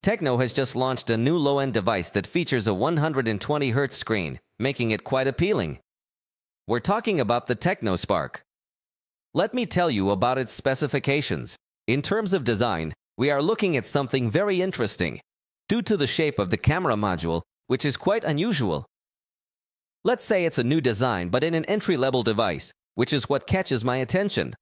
Tecno has just launched a new low-end device that features a 120Hz screen, making it quite appealing. We're talking about the Tecno Spark. Let me tell you about its specifications. In terms of design, we are looking at something very interesting, due to the shape of the camera module, which is quite unusual. Let's say it's a new design, but in an entry-level device, which is what catches my attention.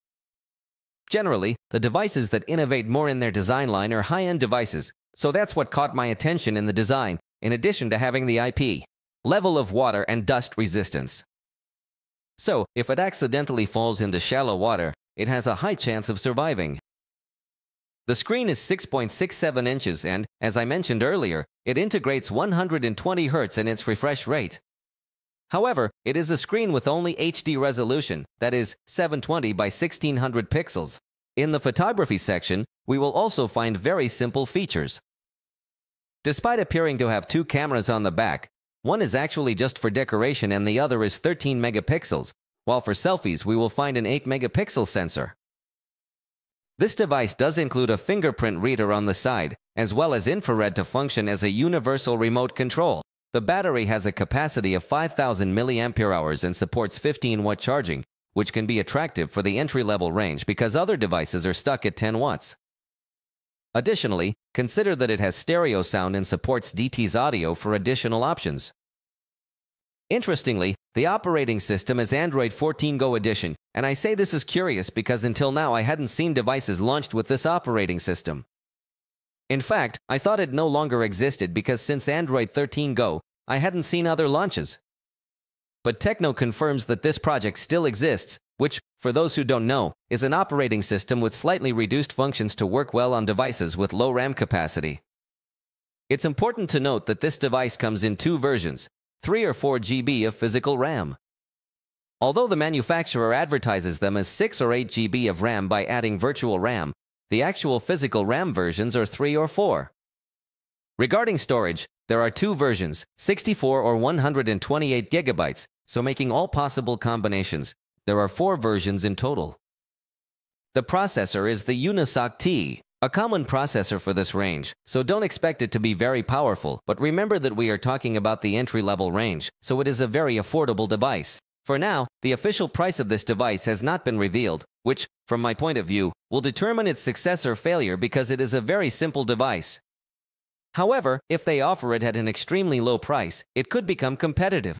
Generally, the devices that innovate more in their design line are high-end devices, so that's what caught my attention in the design, in addition to having the IP level of water and dust resistance. So, if it accidentally falls into shallow water, it has a high chance of surviving. The screen is 6.67 inches and, as I mentioned earlier, it integrates 120 Hz in its refresh rate. However, it is a screen with only HD resolution, that is, 720 by 1600 pixels. In the photography section, we will also find very simple features. Despite appearing to have two cameras on the back, one is actually just for decoration and the other is 13 megapixels, while for selfies we will find an 8 megapixel sensor. This device does include a fingerprint reader on the side, as well as infrared to function as a universal remote control. The battery has a capacity of 5,000 mAh and supports 15-watt charging, which can be attractive for the entry-level range because other devices are stuck at 10 watts. Additionally, consider that it has stereo sound and supports DTS audio for additional options. Interestingly, the operating system is Android 14 Go edition, and I say this is curious because until now I hadn't seen devices launched with this operating system. In fact, I thought it no longer existed because since Android 13 Go, I hadn't seen other launches. But Tecno confirms that this project still exists, which, for those who don't know, is an operating system with slightly reduced functions to work well on devices with low RAM capacity. It's important to note that this device comes in two versions, 3 or 4 GB of physical RAM. Although the manufacturer advertises them as 6 or 8 GB of RAM by adding virtual RAM, the actual physical RAM versions are 3 or 4. Regarding storage, there are two versions, 64 or 128 GB, so making all possible combinations. There are 4 versions in total. The processor is the Unisoc T, a common processor for this range, so don't expect it to be very powerful, but remember that we are talking about the entry-level range, so it is a very affordable device. For now, the official price of this device has not been revealed, which, from my point of view, will determine its success or failure because it is a very simple device. However, if they offer it at an extremely low price, it could become competitive.